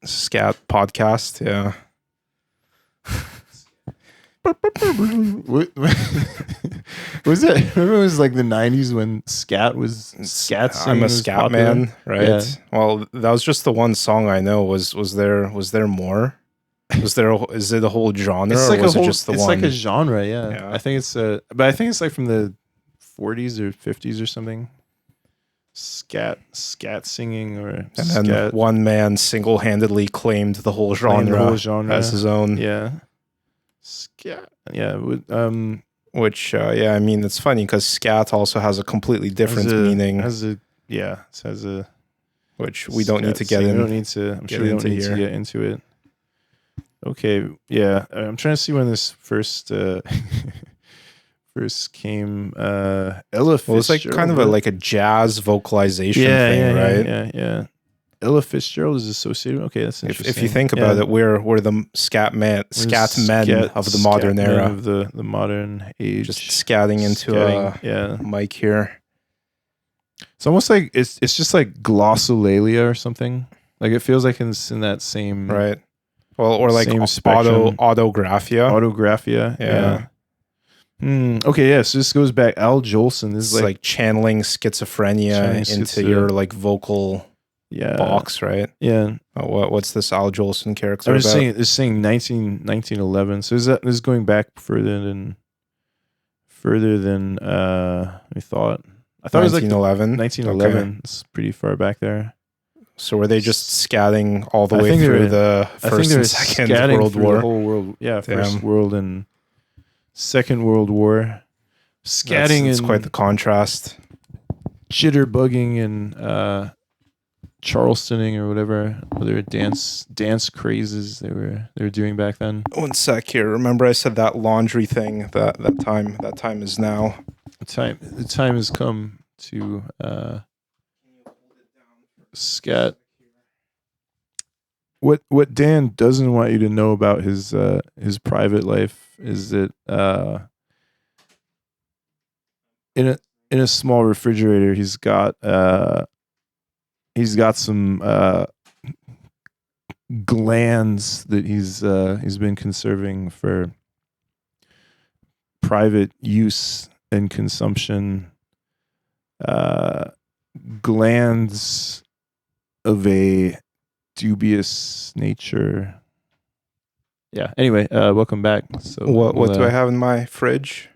Scat podcast, yeah. Was it? Remember, it was like the '90s when scat was scat. I'm a scat popular? man, right? Yeah. Well, that was just the one song I know. Was there more? Is it a whole genre, It's like or was a whole, it just the it's one? like a genre, yeah. Yeah. I think it's but I think it's like from the 40s or 50s or something. Scat singing, or and scat. then one man single-handedly claimed the whole genre, as his own. Yeah. Scat. Yeah. Which, yeah, I mean, it's funny because scat also has a completely different meaning, which we don't need to get in. We don't need to. I'm sure we don't need to get into it. Okay, yeah. I'm trying to see when this first came. Ella Fitzgerald. Well, it's like kind of a jazz vocalization thing, right? Yeah. Ella Fitzgerald is associated. Okay, that's interesting. If you think about it, we're the scat men of the modern era, of the modern age, just scatting into a mic here. It's almost like it's just like glossolalia or something. Like it feels like it's in that same right. Well, or like spectrum. autographia. Autographia, yeah. Okay, yeah. So this goes back. Al Jolson. This is like channeling schizophrenia into your like vocal box, right? Yeah. What's this Al Jolson character? I was saying it's saying 1911. So this is going back further than we thought. I thought it was like 1911. Okay. It's pretty far back there. So were they just scatting all the way through the First and Second World War? The whole world, yeah. First World and Second World War. Scatting is quite the contrast. Jitterbugging and Charlestoning or whatever other dance crazes they were doing back then. One sec here. Remember I said that laundry thing, that time is now. The time has come to scat. What Dan doesn't want you to know about his private life is that in a small refrigerator he's got some glands that he's been conserving for private use and consumption. Glands of a dubious nature. Yeah. Anyway, welcome back. So what do I have in my fridge?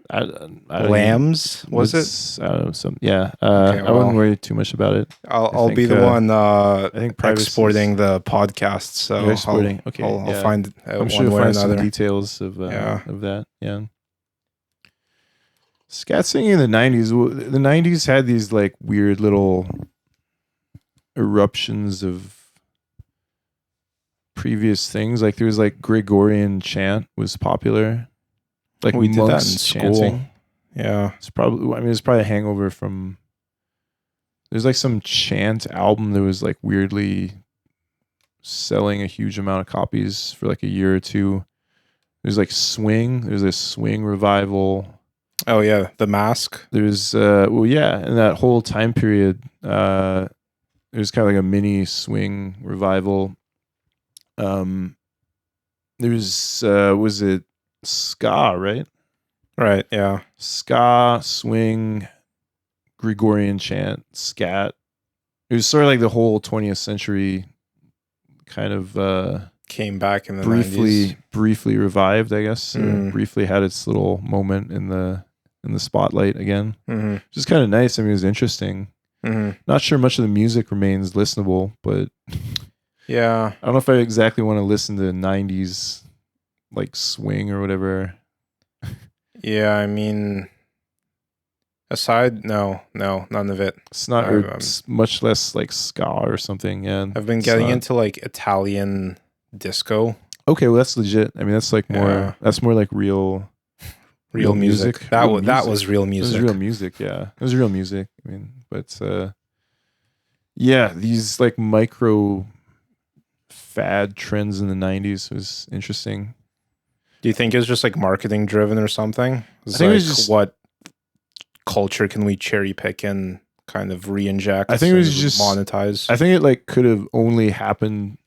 Lambs? Was it? I don't know. Some. Yeah. I wouldn't worry too much about it. I'll be the one. I think exporting the podcast. So exporting. I'll find. I'm sure you'll find some details of that. Yeah. Scat singing in the 90s. The 90s had these like weird little eruptions of previous things. Like there was like Gregorian chant was popular. Like we did that in school. Chanting. Yeah, it's probably a hangover from. There's like some chant album that was like weirdly selling a huge amount of copies for like a year or two. There's like swing. There's a swing revival. Oh yeah, The Mask. There's in that whole time period, it was kind of like a mini swing revival. There's was it ska, right? Right, yeah. Ska, swing, Gregorian chant, scat. It was sort of like the whole 20th century kind of came back in the 90s. Briefly revived, I guess. Briefly had its little moment in the spotlight again. Mm-hmm. Which is kind of nice. I mean, it was interesting. Mm-hmm. Not sure much of the music remains listenable, but yeah, I don't know if I exactly want to listen to 90s like swing or whatever. Yeah, I mean, no, none of it. It's not, much less like ska or something. Yeah, I've been getting into like Italian disco. Okay, well that's legit. I mean, that's like more. That's more like real music. That was real music. It was real music. Yeah, it was real music. I mean, but yeah, these like micro fad trends in the 90s was interesting. Do you think it was just like marketing driven or something? I think it was just, what culture can we cherry pick and kind of re-inject? I think it was just monetize. I think it like could have only happened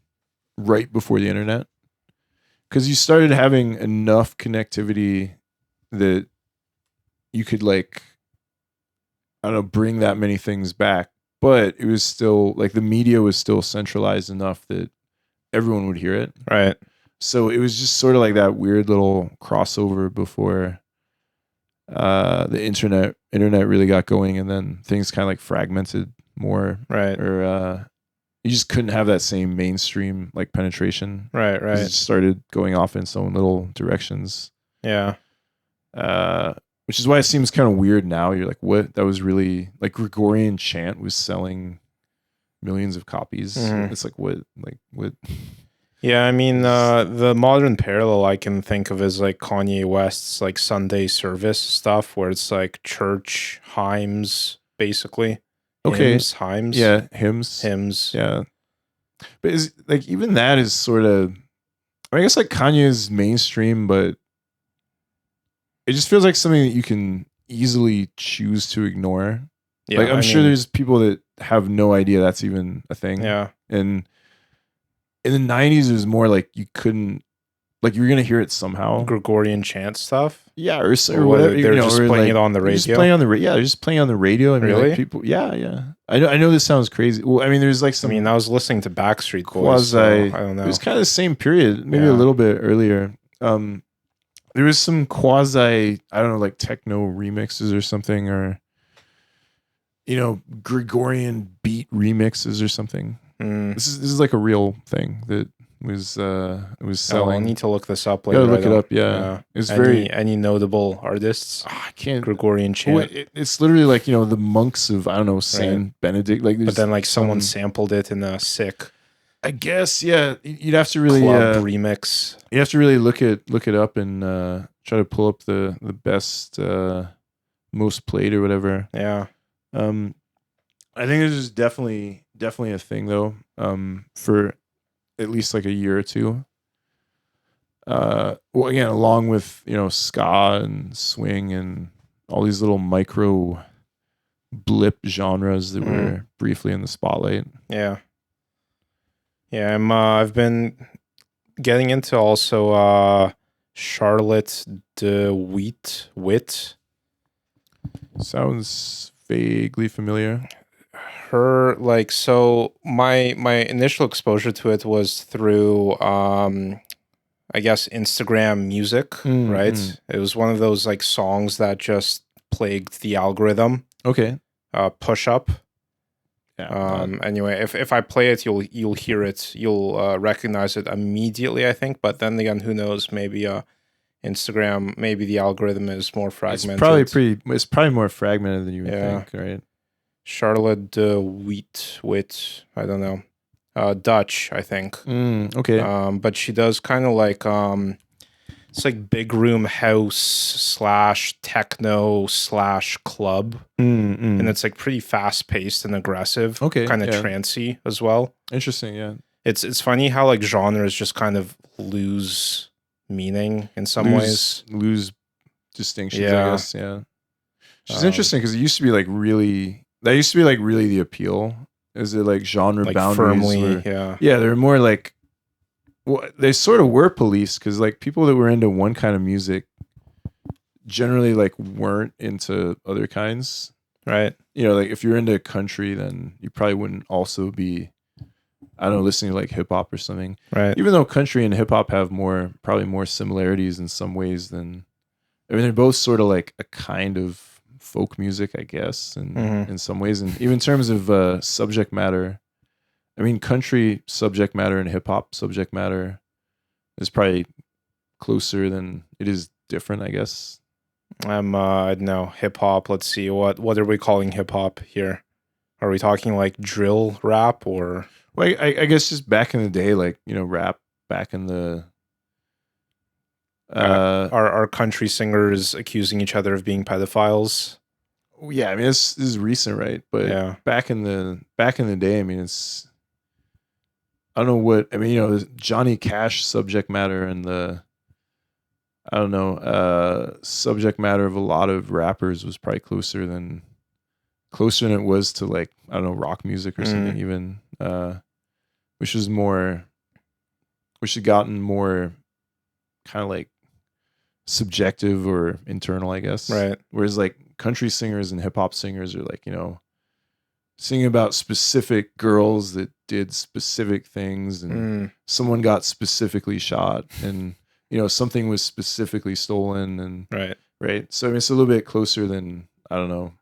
right before the internet, because you started having enough connectivity that you could like, I don't know, bring that many things back, but it was still like the media was still centralized enough that everyone would hear it. Right. So it was just sort of like that weird little crossover before the internet really got going, and then things kind of like fragmented more, Right. or you just couldn't have that same mainstream like penetration. Right. Because it Right. just started going off in its own little directions. Yeah. Which is why it seems kind of weird now. You're like, what? That was really like Gregorian chant was selling millions of copies. Mhm. It's like what? Like what? Yeah, I mean, the modern parallel I can think of is like Kanye West's like Sunday service stuff, where it's like church hymns, basically. Okay. Hymns. Yeah, hymns. Yeah, but is like even that is sort of. I guess like Kanye's mainstream, but it just feels like something that you can easily choose to ignore. Yeah, like I'm sure there's people that have no idea that's even a thing. Yeah. And in the 90s, it was more like you couldn't, like you were gonna hear it somehow. Gregorian chant stuff. Yeah, or whatever. They're just playing it on the radio. Just playing on the they're just playing on the radio. I mean, Really? like people. Yeah. I know this sounds crazy. Well, I mean, there's like some. I mean, I was listening to Backstreet Boys. So I don't know. It was kind of the same period, maybe a little bit earlier. There was some quasi, I don't know, like techno remixes or something, or Gregorian beat remixes or something. This is like a real thing that was it was selling. I need to look this up later. Gotta look it up. Yeah. It's any notable artists. I can't. Gregorian chant. It's literally like the monks of, I don't know, Saint Benedict. Like, but then like someone sampled it in a sick. I guess, yeah. You'd have to really club remix. You have to really look it up and try to pull up the best most played or whatever. Yeah. I think this is definitely a thing though. For at least like a year or two. Well, again, along with ska and swing and all these little micro blip genres that were briefly in the spotlight. Yeah. Yeah, I've been getting into also Charlotte de Witt. Sounds vaguely familiar. Her so my initial exposure to it was through I guess Instagram music, right? It was one of those like songs that just plagued the algorithm. Okay. Push Up. Yeah. Anyway, if I play it, you'll hear it. You'll recognize it immediately, I think. But then again, who knows? Maybe Instagram, maybe the algorithm is more fragmented. It's probably more fragmented than you would think, right? Charlotte de Witt, I don't know. Dutch, I think. Okay. But she does kind of like it's like big room house / techno / club, and it's like pretty fast paced and aggressive. Okay, kind of trancey as well. Interesting, yeah. It's funny how like genres just kind of lose meaning in some ways, lose distinctions. I guess, yeah. Which is interesting because it used to be like really. That used to be like really the appeal. Is it like genre like boundaries? Firmly, yeah. They're more like, well, they sort of were police because like people that were into one kind of music generally like weren't into other kinds, right? Like if you're into country, then you probably wouldn't also be, I don't know, listening to like hip hop or something, right? Even though country and hip hop have probably more similarities in some ways than, I mean, they're both sort of like a kind of folk music, I guess, and in some ways, and even in terms of subject matter, I mean, country subject matter and hip hop subject matter is probably closer than it is different, I guess. No, hip hop. Let's see, what are we calling hip hop here? Are we talking like drill rap or? Well, I guess just back in the day, like rap back in the. Are country singers accusing each other of being pedophiles? Yeah, I mean this is recent, right? But back in the day, I mean it's. I don't know what I mean. The Johnny Cash subject matter and the. I don't know. Subject matter of a lot of rappers was probably closer than it was to like I don't know rock music or something even, which was more which had gotten more kind of like subjective or internal, I guess. Right. Whereas like country singers and hip hop singers are like, singing about specific girls that did specific things, and someone got specifically shot, and something was specifically stolen, and right. So I mean, it's a little bit closer than, I don't know,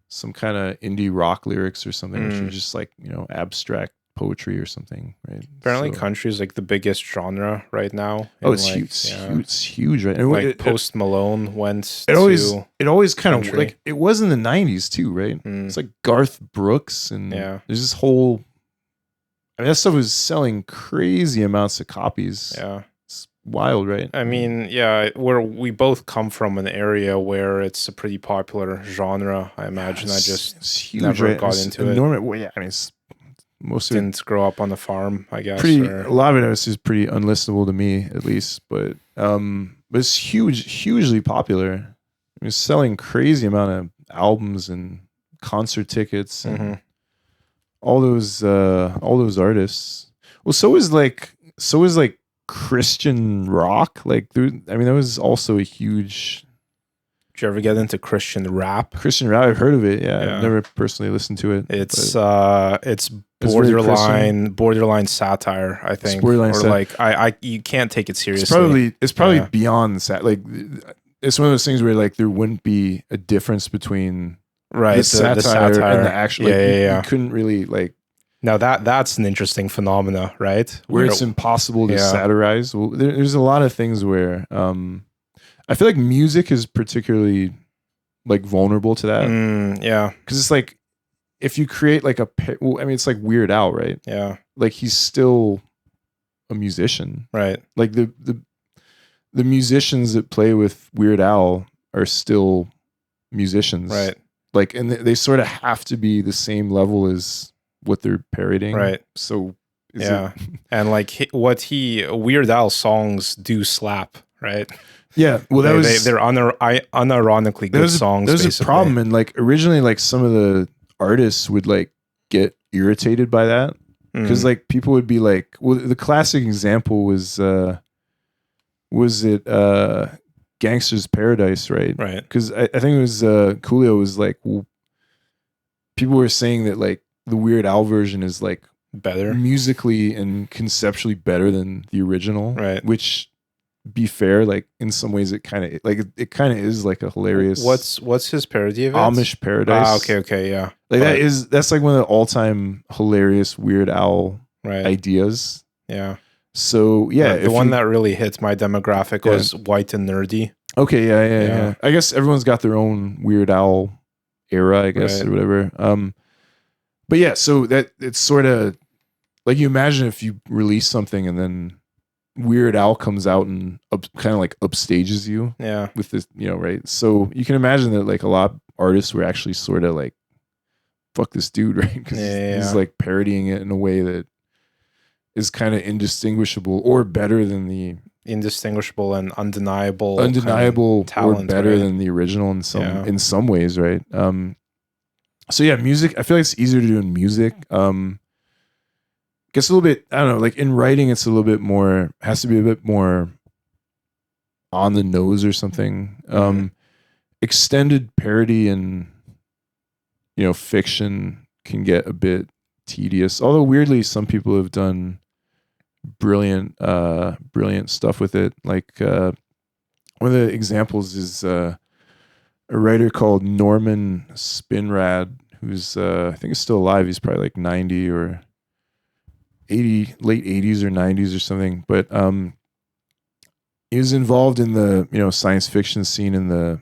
some kind of indie rock lyrics or something, which are just like abstract poetry or something, right? Apparently, country is like the biggest genre right now. Oh, it's huge. It's huge, right? And like Post Malone went. It always kind of like it was in the '90s too, right? It's like Garth Brooks, and there's this whole. I mean, that stuff was selling crazy amounts of copies. Yeah, it's wild, right? I mean, we both come from an area where it's a pretty popular genre. I imagine it's huge, never right? got into it. Well, yeah, I mean, most of it didn't grow up on the farm, I guess. A lot of it is pretty unlistenable to me, at least. But it's hugely popular. I mean, it's selling crazy amount of albums and concert tickets and all those artists. Well, so is like Christian rock. Like, that was also a huge. Did you ever get into Christian rap? Christian rap, I've heard of it. Yeah, I've never personally listened to it. It's borderline satire, I think. You can't take it seriously. It's probably beyond like it's one of those things where like there wouldn't be a difference between the satire and the actual. You couldn't really like. Now that's an interesting phenomena, right? Where it's impossible to satirize. Well, there's a lot of things where I feel like music is particularly like vulnerable to that. Because it's like if you create like it's like Weird Al, right? Yeah. Like he's still a musician, right? Like the musicians that play with Weird Al are still musicians, right? Like, and they sort of have to be the same level as what they're parodying, right? So and like Weird Al songs do slap, right? Yeah, well, they're unironically good songs. There's a problem, and like originally, like some of the artists would like get irritated by that because like people would be like, well, the classic example was Gangster's Paradise, right? Right. Because I think it was Coolio was like, well, people were saying that like the Weird Al version is like better musically and conceptually better than the original, right? Which, be fair, like in some ways it kind of is like a hilarious. What's his parody of it? Amish Paradise. Okay, yeah. Like that's like one of the all-time hilarious Weird Al ideas. Yeah. So yeah, the one that really hit my demographic was white and nerdy. Okay, yeah. I guess everyone's got their own Weird Al era, I guess, or whatever. But yeah, so that it's sort of like you imagine if you release something and then Weird Al comes out and kind of like upstages you, with this, right? So you can imagine that like a lot of artists were actually sort of like, "Fuck this dude," right? Because he's like parodying it in a way that is kind of indistinguishable or better than the indistinguishable and undeniable kind of talent, or better right? than the original in some ways, right? So yeah, music. I feel like it's easier to do in music. Gets a little bit, I don't know, like in writing, it's a little bit more, has to be a bit more on the nose or something. Extended parody and, fiction can get a bit tedious. Although weirdly, some people have done brilliant stuff with it. Like one of the examples is a writer called Norman Spinrad, who's I think is still alive. He's probably like 90 or 80, late 80s or 90s or something, but he was involved in the science fiction scene in the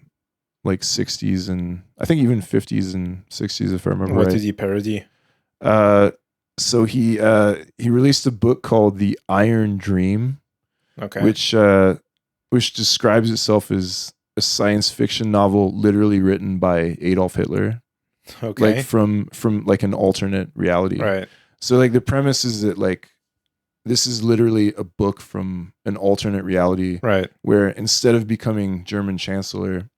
like 60s and I think even 50s and 60s, if I remember right. What did he parody? So he released a book called The Iron Dream, which describes itself as a science fiction novel literally written by Adolf Hitler, like from like an alternate reality, right? So like the premise is that like this is literally a book from an alternate reality, right? Where instead of becoming German Chancellor,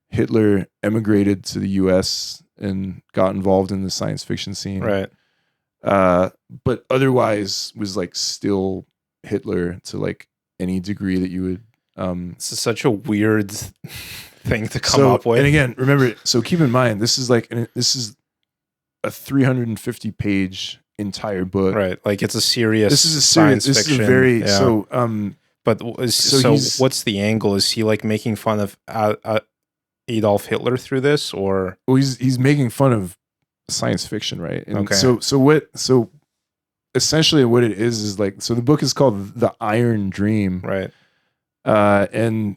Hitler emigrated to the U.S. and got involved in the science fiction scene, right? But otherwise was like still Hitler to like any degree that you would. This is such a weird thing to come up with. And again, remember, so keep in mind, this is a 350 page entire book. Right. Like it's a serious This is a science serious, fiction. This is a very, yeah. But what's the angle? Is he like making fun of Adolf Hitler through this, or? Well, he's making fun of science fiction, right? And okay. So essentially what it is like, so the book is called The Iron Dream. Right. And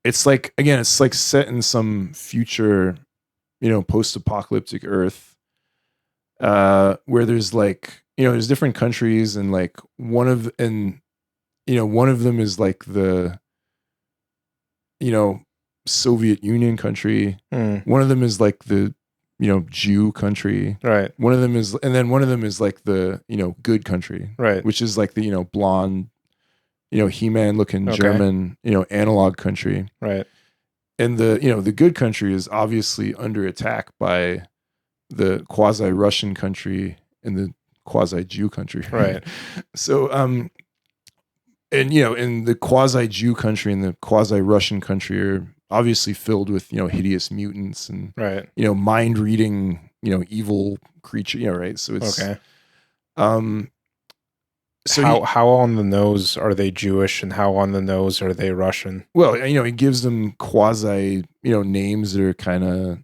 it's like, again, it's like set in some future, post-apocalyptic Earth, where there's like, there's different countries, and like one of them is like the, Soviet Union country. One of them is like the, Jew country. Right. One of them is like the, good country. Right. Which is like the, blonde, He-Man looking German, analog country. Right. And the good country is obviously under attack by the quasi-Russian country and the quasi-Jew country. Right. So, and in the quasi-Jew country and the quasi-Russian country are obviously filled with, hideous mutants and, right. Mind-reading, evil creature, right? So it's, okay. So how on the nose are they Jewish, and how on the nose are they Russian? Well, he gives them quasi, names that are kind of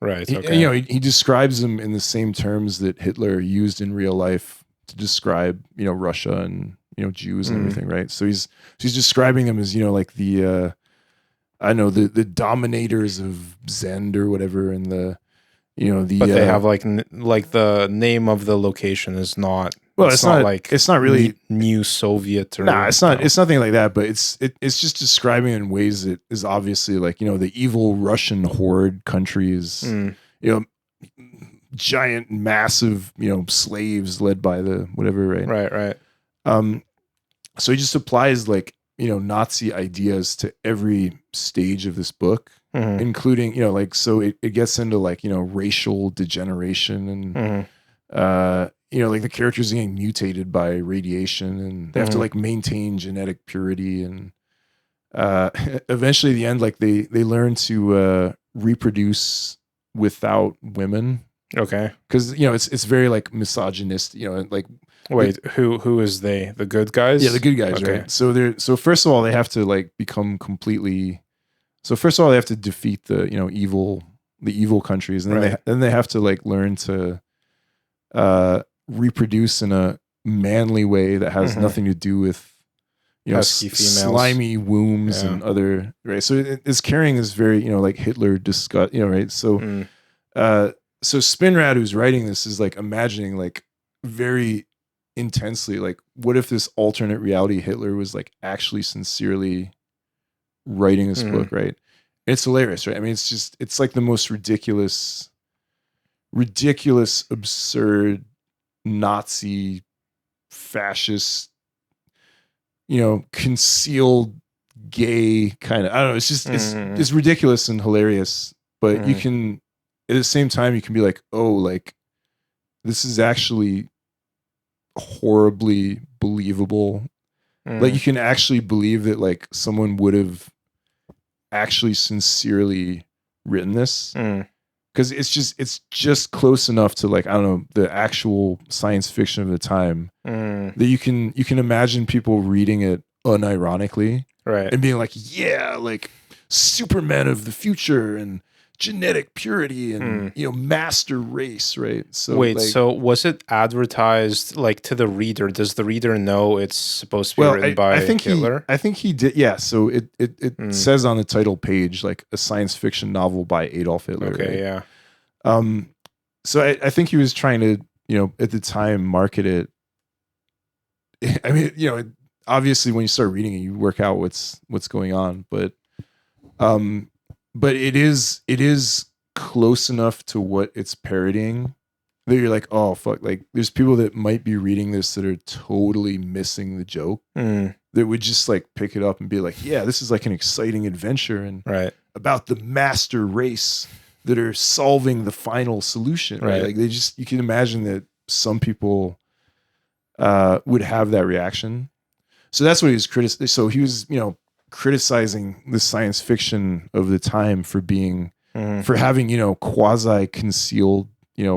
right. Okay. He describes them in the same terms that Hitler used in real life to describe, Russia and Jews and everything, right? So he's describing them as like the the dominators of Zend or whatever, and the but they have like the name of the location is not. Well, it's not like it's not really new Soviet or it's not. No. It's nothing like that. But it's just describing in ways that is obviously like the evil Russian horde countries, giant, massive, slaves led by the whatever, right? Right. So he just applies like Nazi ideas to every stage of this book, including so it gets into like racial degeneration and like the characters getting mutated by radiation, and they have to like maintain genetic purity, and eventually at the end, like they learn to reproduce without women. Okay. Because it's very like misogynist, like wait, who is they? The good guys? Yeah, the good guys, okay. Right? So first of all, they have to like become completely. So first of all, they have to defeat the evil countries, and then they have to like learn to reproduce in a manly way that has nothing to do with slimy wombs and other, right? So it's carrying this very like Hitler disgust, right? So so Spinrad, who's writing this, is like imagining like very intensely like, what if this alternate reality Hitler was like actually sincerely writing this book, right? It's hilarious, right? I mean, it's like the most ridiculous, absurd Nazi, fascist, concealed gay kind of, I don't know, it's just it's ridiculous and hilarious, but you can at the same time you can be like, oh, like this is actually horribly believable. Like you can actually believe that like someone would have actually sincerely written this. Because it's just close enough to like, I don't know, the actual science fiction of the time that you can imagine people reading it unironically, right, and being like, yeah, like Supermen of the future and genetic purity and master race, right? So wait, like, so was it advertised like to the reader? Does the reader know it's supposed to be written by Hitler? I think he did. Yeah. So it says on the title page like a science fiction novel by Adolf Hitler. Okay, right? yeah. So I think he was trying to at the time market it. I mean, obviously when you start reading it, you work out what's going on, but it is close enough to what it's parodying that you're like, oh fuck, like there's people that might be reading this that are totally missing the joke, that would just like pick it up and be like, yeah, this is like an exciting adventure and about the master race that are solving the final solution, right? Like you can imagine that some people would have that reaction. So that's what he was criticizing. So he was, criticizing the science fiction of the time for being, for having, quasi concealed,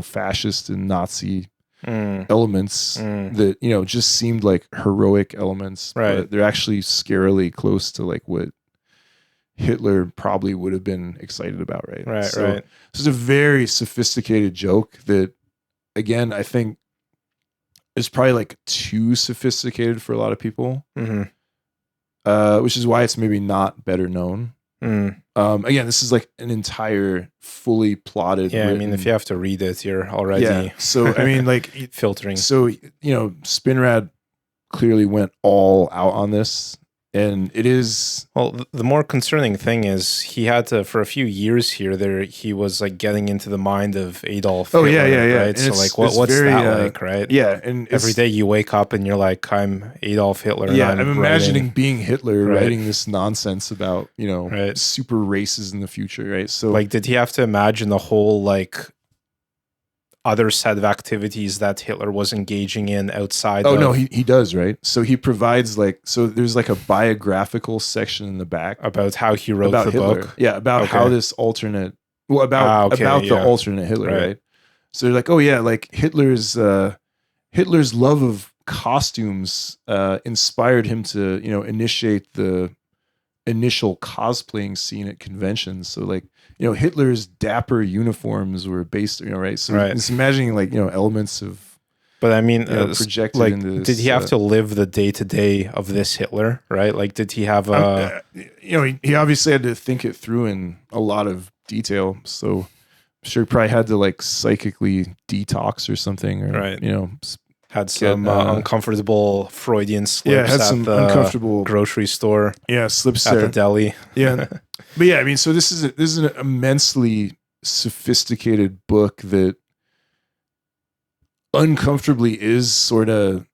fascist and Nazi elements that, just seemed like heroic elements, but they're actually scarily close to like what Hitler probably would have been excited about, right? Right. So it's a very sophisticated joke that, again, I think is probably like too sophisticated for a lot of people, which is why it's maybe not better known. Again, this is like an entire fully plotted. Yeah, I mean, if you have to read it, you're already So I mean, like filtering. So Spinrad clearly went all out on this. And it is... Well, the more concerning thing is he had to, for a few years here, he was like getting into the mind of Adolf Hitler, right? And so like, what's very, that like, right? Yeah, and every day you wake up and you're like, I'm Adolf Hitler. Yeah, and I'm imagining being Hitler, right, writing this nonsense about, right, super races in the future, right? So like, did he have to imagine the whole like other set of activities that Hitler was engaging in outside? No, he does, right? So he provides there's like a biographical section in the back about how he wrote the Hitler. book. Yeah, about how this alternate, about the alternate Hitler, right? So they're like, oh yeah, like Hitler's love of costumes inspired him to, initiate the initial cosplaying scene at conventions. So like, Hitler's dapper uniforms were based, right? So it's imagining like, elements of, but I mean, projected like, into this, did he have to live the day to day of this Hitler, right? Like, did he have he obviously had to think it through in a lot of detail. So I'm sure he probably had to like psychically detox or something, or, had some uncomfortable Freudian slips had at some the uncomfortable grocery store. Yeah, slips at there. the deli. Yeah, but yeah, I mean, so this is an immensely sophisticated book that uncomfortably is sort of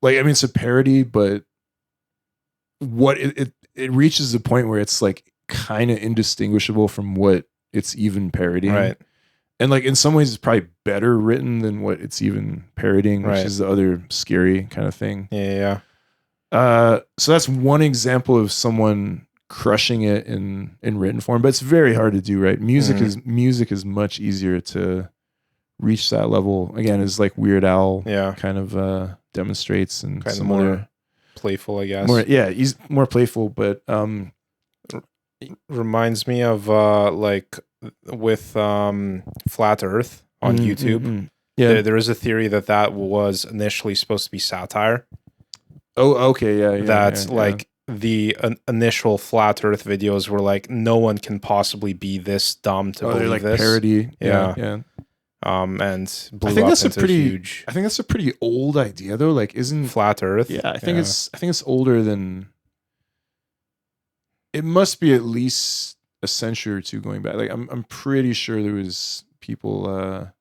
like, I mean, it's a parody, but what it reaches a point where it's like kind of indistinguishable from what it's even parodying, right? And like in some ways, it's probably better written than what it's even parodying, which is the other scary kind of thing. Yeah. So that's one example of someone crushing it in written form, but it's very hard to do, right? Music is much easier to reach that level. Again, is like Weird Al kind of demonstrates, and kind some of more other playful, I guess. He's more playful, but reminds me of like with Flat Earth on YouTube. Yeah, there is a theory that was initially supposed to be satire. Oh, okay, yeah. That's like the initial Flat Earth videos were like, no one can possibly be this dumb to believe like this. Parody. Yeah. And blew I think up that's into huge. I think that's a pretty old idea, though. Like, isn't Flat Earth? Yeah, I think it's older than. It must be at least a century or two going back. Like, I'm pretty sure there was people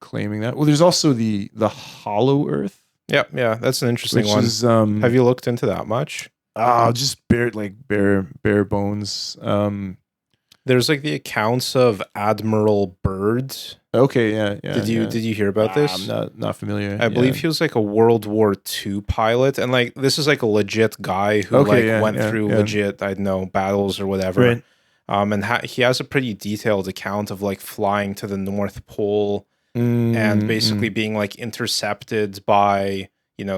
claiming that. Well, there's also the Hollow Earth. Yeah, that's an interesting one. Is, have you looked into that much? Just bare bones. There's like the accounts of Admiral Byrd. Okay, yeah. Did you hear about this? I'm not familiar. I believe he was like a World War II pilot, and like this is like a legit guy who went through legit, I don't know, battles or whatever. Right. And he has a pretty detailed account of like flying to the North Pole and basically being like intercepted by,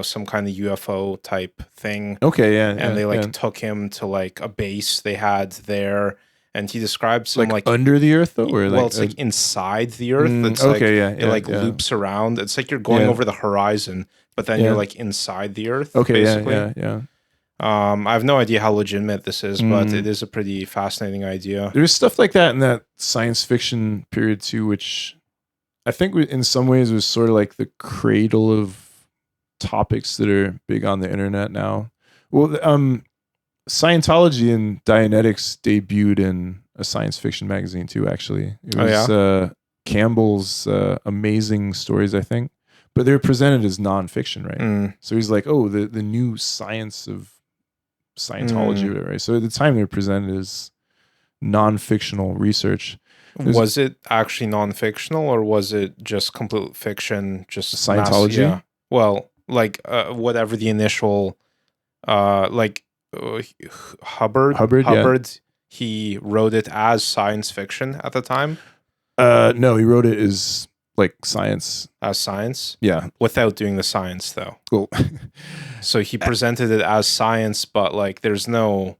some kind of UFO type thing. Okay, yeah. And they took him to like a base they had there. And he describes some like under the earth though, or it's like inside the earth. It's it loops around. It's like you're going over the horizon, but then you're like inside the earth. Okay, basically. yeah. I have no idea how legitimate this is, but it is a pretty fascinating idea. There's stuff like that in that science fiction period too, which I think in some ways was sort of like the cradle of topics that are big on the internet now. Well, Scientology and Dianetics debuted in a science fiction magazine too, actually. It was Campbell's Amazing Stories, I think. But they were presented as nonfiction, right? So he's like, oh, the new science of Scientology, right? So at the time they were presented as non-fictional research. Was it actually non-fictional, or was it just complete fiction? Just Scientology? Yeah. Well, like whatever the initial, like Hubbard. Yeah. He wrote it as science fiction at the time. No, he wrote it as like science. As science? Yeah. Without doing the science, though. Cool. So he presented it as science, but like there's no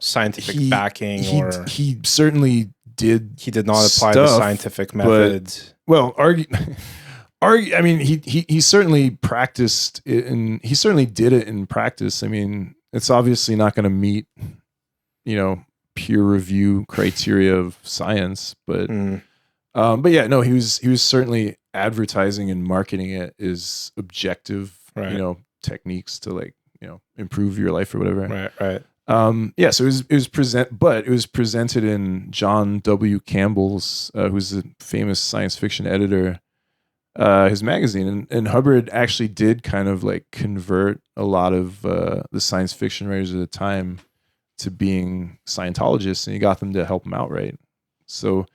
scientific backing, or he certainly did. He did not apply the scientific method. Well, I mean, he certainly practiced it, and he certainly did it in practice. I mean, it's obviously not going to meet, peer review criteria of science, but yeah, no, he was certainly advertising and marketing it as objective, techniques to improve your life or whatever. Right. Yeah, so it was presented in John W. Campbell's, who's a famous science fiction editor, his magazine, and Hubbard actually did kind of like convert a lot of the science fiction writers at the time to being Scientologists, and he got them to help him out, right? So,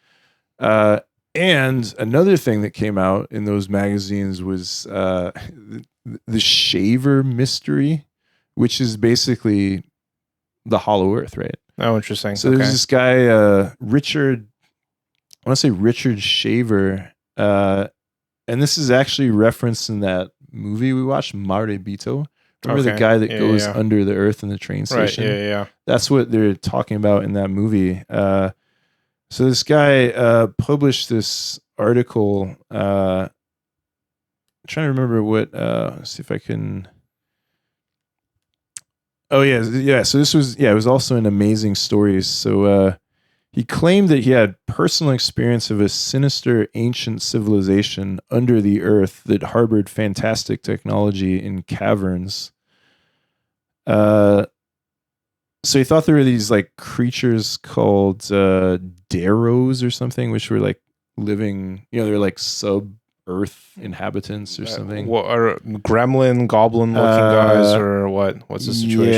and another thing that came out in those magazines was the Shaver mystery, which is basically the Hollow Earth, right? Oh, interesting. So there's this guy, Richard Shaver, and this is actually referenced in that movie we watched, Mare Bito. Remember the guy that goes under the earth in the train station? Right, yeah. That's what they're talking about in that movie. So this guy published this article. I'm trying to remember what. Let's see if I can. Oh yeah. So this was it was also in Amazing Stories. So he claimed that he had personal experience of a sinister ancient civilization under the earth that harbored fantastic technology in caverns. So he thought there were these like creatures called Darrows or something, which were like living, they're like sub-earth inhabitants or something. What are gremlin, goblin-looking guys, or what? What's the situation?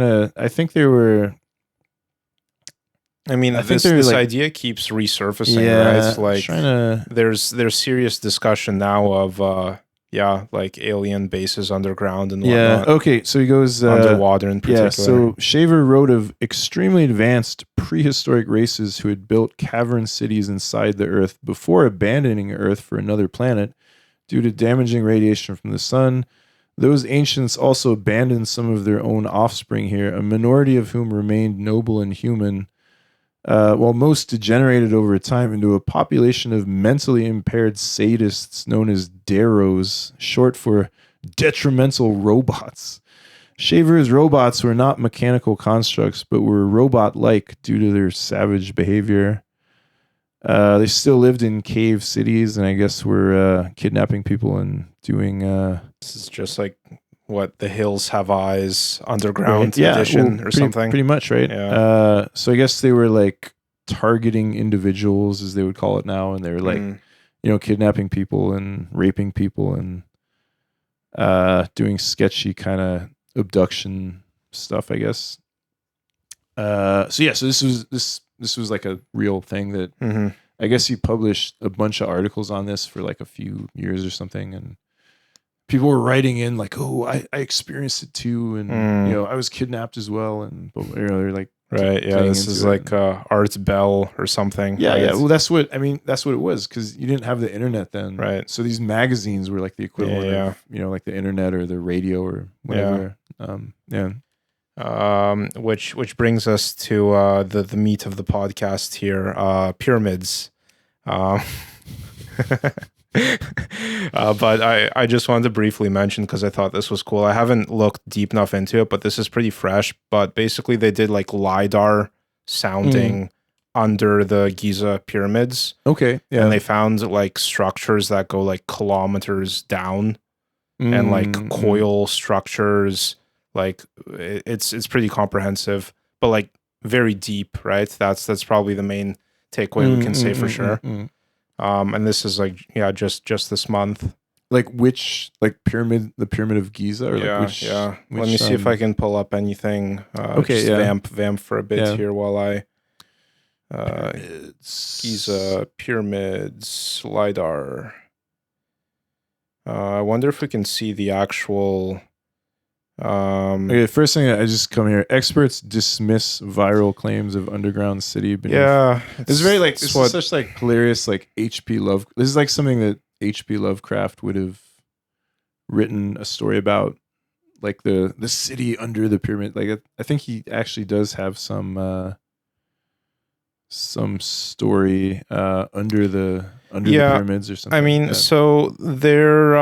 Yeah, I think they were. I mean, this idea keeps resurfacing, right? Like, there's serious discussion now of like alien bases underground and whatnot. Okay, so he goes underwater in particular. Yeah, so Shaver wrote of extremely advanced prehistoric races who had built cavern cities inside the Earth before abandoning Earth for another planet due to damaging radiation from the sun. Those ancients also abandoned some of their own offspring here, a minority of whom remained noble and human, while most degenerated over time into a population of mentally impaired sadists known as Darrows, short for detrimental robots. Shaver's robots were not mechanical constructs, but were robot-like due to their savage behavior. They still lived in cave cities, and I guess were kidnapping people and doing... This is just like what The Hills Have Eyes underground edition or something. Pretty much, right? Yeah. So I guess they were like targeting individuals, as they would call it now, and they were like, kidnapping people and raping people and doing sketchy kind of abduction stuff, I guess. So this was like a real thing that I guess he published a bunch of articles on this for like a few years or something, and people were writing in like, "Oh, I experienced it too, and I was kidnapped as well." And they're like, right, yeah, this is like Art Bell or something. Yeah, right? yeah. Well, that's what it was, because you didn't have the internet then, right? So these magazines were like the equivalent of like the internet or the radio or whatever. Which brings us to the meat of the podcast here, pyramids. But I just wanted to briefly mention, because I thought this was cool. I haven't looked deep enough into it, but this is pretty fresh. But basically they did like LiDAR sounding under the Giza pyramids. Okay. Yeah. And they found like structures that go like kilometers down and like coil structures. Like it's pretty comprehensive, but like very deep, right? That's probably the main takeaway we can say for sure. And this is like, just this month. Like which, like the pyramid of Giza, or like which? Let me see if I can pull up anything. Okay, just vamp for a bit here while I Giza pyramids, LiDAR. I wonder if we can see the actual. Okay, first thing I just come here. Experts dismiss viral claims of underground city beneath. Yeah, it's very like this is such like hilarious like H.P. Love. This is like something that H.P. Lovecraft would have written a story about, like the city under the pyramid. Like I think he actually does have some story under the pyramids or something. I mean, like so there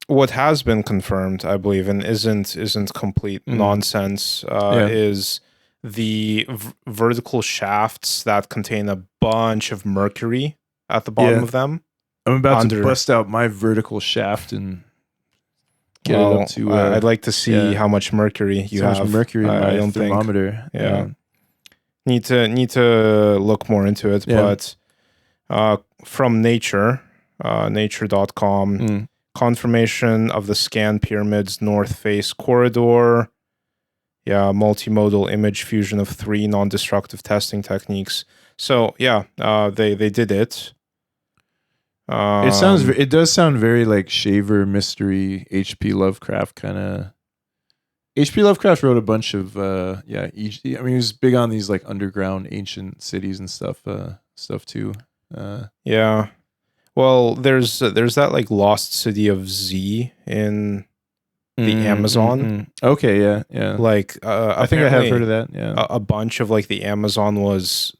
what has been confirmed, I believe, and isn't complete nonsense, is the vertical shafts that contain a bunch of mercury at the bottom of them. I'm about to bust out my vertical shaft and get it up to. I'd like to see how much mercury you have. Much mercury in my thermometer. Need to look more into it, but from Nature, nature.com, confirmation of the scan pyramids north face corridor. Yeah, multimodal image fusion of 3 non-destructive testing techniques. So they did it. It does sound very like Shaver mystery, H.P. Lovecraft kind of. H.P. Lovecraft wrote a bunch of I mean he was big on these like underground ancient cities and stuff too. Well, there's that like lost city of Z in the Amazon. Okay, yeah. Like I think I have heard of that. Yeah, a bunch of like the Amazon was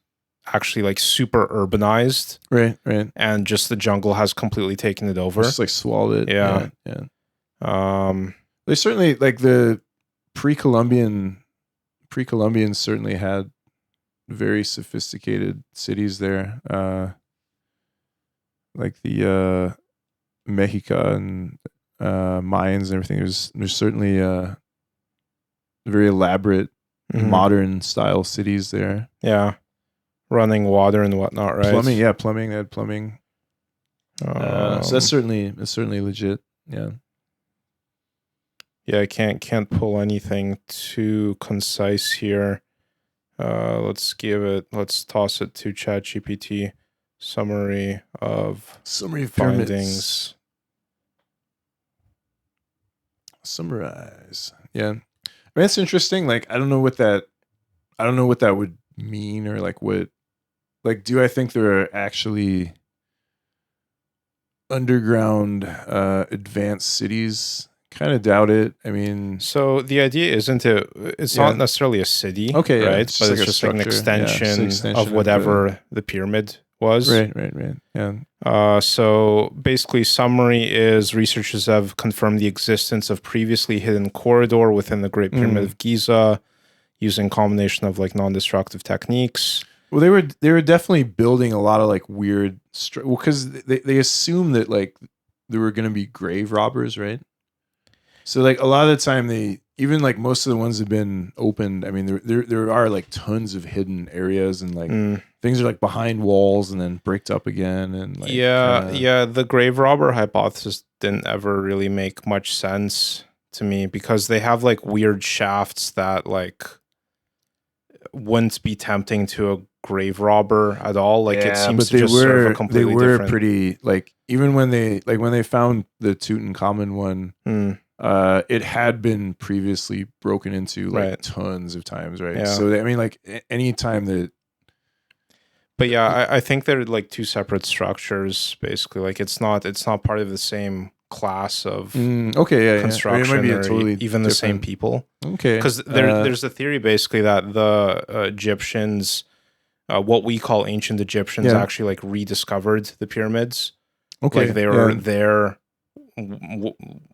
actually like super urbanized. Right. And just the jungle has completely taken it over. Just like swallowed it. Yeah. They certainly like the pre-Columbians certainly had very sophisticated cities there. Like the Mexica and Mayans and everything. There's certainly very elaborate modern style cities there. Yeah. Running water and whatnot, right? Plumbing. They had plumbing. So that's certainly legit. Yeah. Yeah, I can't pull anything too concise here. Let's toss it to ChatGPT. Summary of findings. Summarize. Yeah. I mean, it's interesting. Like, I don't know what that would mean, or like what, like, do I think there are actually underground advanced cities? Kind of doubt it. I mean, so the idea isn't it's not necessarily a city, okay, right? But it's just like an extension of whatever the pyramid was. Right. Yeah. So basically, summary is researchers have confirmed the existence of previously hidden corridor within the Great Pyramid of Giza using combination of like non-destructive techniques. Well, they were definitely building a lot of like weird, because they assumed that like there were going to be grave robbers, right? So like a lot of the time even like most of the ones have been opened. I mean, there are like tons of hidden areas, and like things are like behind walls and then bricked up again, and like the grave robber hypothesis didn't ever really make much sense to me, because they have like weird shafts that like wouldn't be tempting to a grave robber at all. Like it seems to just serve a completely different. They were pretty, like, even when they found the Tutankhamun one, it had been previously broken into like tons of times, right? Yeah. So I mean, like any time that. But yeah, I think they're like two separate structures, basically. Like it's not part of the same class of construction, I mean, it might be a totally even the same people. Okay, because there's a theory basically that the Egyptians, what we call ancient Egyptians, actually like rediscovered the pyramids. Okay, like they were there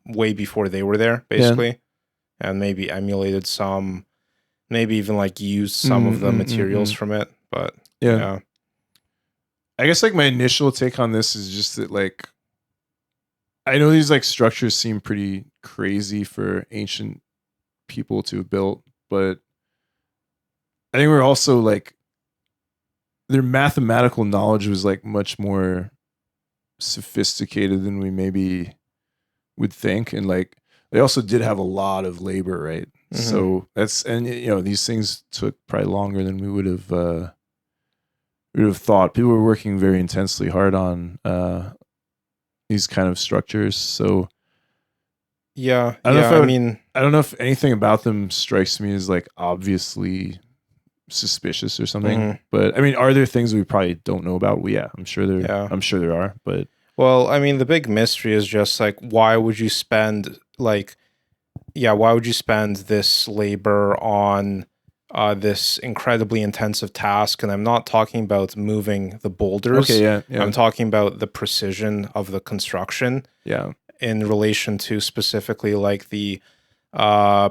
way before they were there, basically, and maybe emulated some, maybe even like used some of the materials from it. But yeah, I guess like my initial take on this is just that like, I know these like structures seem pretty crazy for ancient people to have built, but I think we're also like, their mathematical knowledge was like much more sophisticated than we maybe would think, and like they also did have a lot of labor, right? So that's, and you know, these things took probably longer than we would have we would have thought. People were working very intensely hard on these kind of structures. So Yeah, I don't know yeah. if I mean, I don't know if anything about them strikes me as like obviously suspicious or something. But I mean, are there things we probably don't know about? Well, yeah, I'm sure there are. But well, I mean, the big mystery is just like, why would you spend like, yeah, why would you spend this labor on this incredibly intensive task? And I'm not talking about moving the boulders. okay, yeah, yeah, I'm talking about the precision of the construction yeah, in relation to specifically like the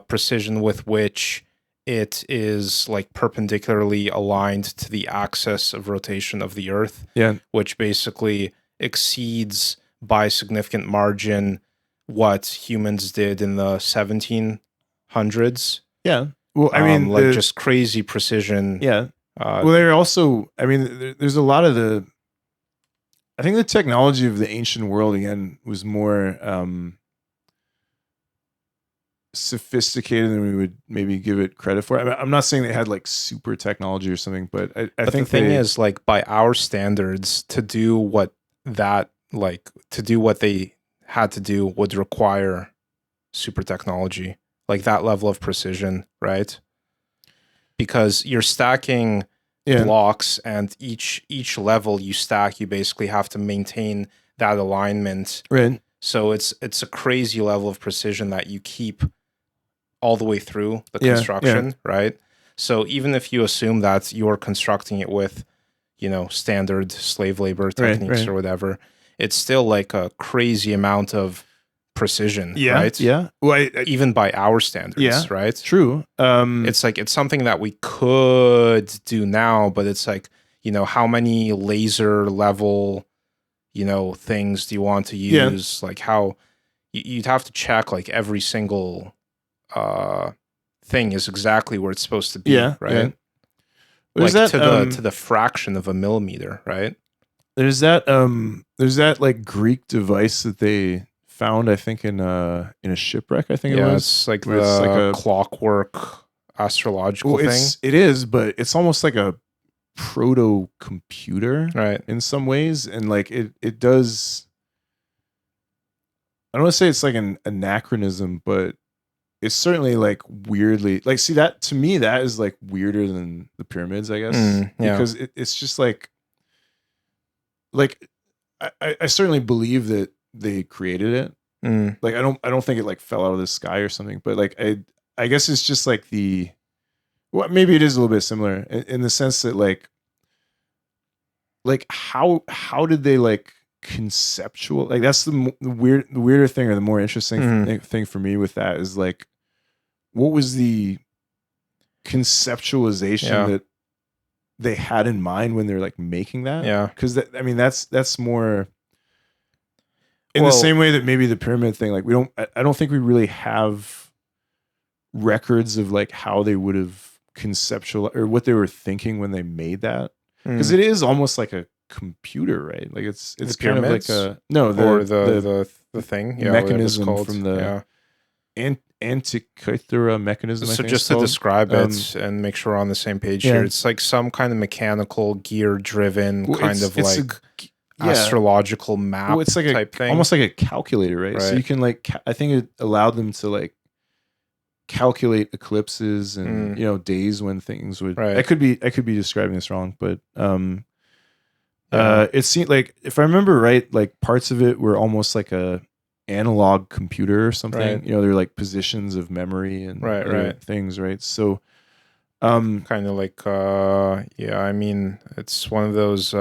precision with which it is like perpendicularly aligned to the axis of rotation of the Earth, yeah. which basically exceeds by a significant margin what humans did in the 1700s. Yeah. Well, I mean, Like just crazy precision. yeah. Well, there also, I mean, there's a lot of I think the technology of the ancient world again was more sophisticated than we would maybe give it credit for. I mean, I'm not saying they had like super technology or something, but I but think the thing is, like, by our standards, to do what they had to do would require super technology, like that level of precision, right? Because you're stacking blocks, and each level you stack, you basically have to maintain that alignment. Right. So it's a crazy level of precision that you keep all the way through the construction, right? So even if you assume that you're constructing it with, standard slave labor techniques or whatever, it's still like a crazy amount of precision, right? Yeah. Well, even by our standards, right? True. It's like, it's something that we could do now, but it's like, how many laser level, things do you want to use? Like how you'd have to check like every single thing is exactly where it's supposed to be, right? Yeah. Like to the fraction of a millimeter, right? There's that like Greek device that they found, I think, in a shipwreck. I think it was. It's like the clockwork astrological thing. It is, but it's almost like a proto computer, right? In some ways, and like it does. I don't want to say it's like an anachronism, but it's certainly like weirdly like, see, that to me that is like weirder than the pyramids, I guess, because it's just like I certainly believe that they created it. Like I don't think it like fell out of the sky or something, but like I guess it's just like maybe it is a little bit similar in the sense that like how did they like conceptual, like that's the weirder thing, or the more interesting thing for me with that is like, what was the conceptualization that they had in mind when they're like making that? Because I mean that's more in the same way that maybe the pyramid thing, like I don't think we really have records of like how they would have conceptual or what they were thinking when they made that, because it is almost like a computer, right? Like it's kind of like the thing, mechanism from the Antikythera mechanism. So just to describe it and make sure we're on the same page here, it's like some kind of mechanical gear driven kind of like astrological map. It's like type thing, almost like a calculator, right? So you can like, I think it allowed them to like calculate eclipses and days when things would. I could be describing this wrong, but it seemed like, if I remember right, like parts of it were almost like a analog computer or something. They're like positions of memory and things, right? So kind of like I mean, it's one of those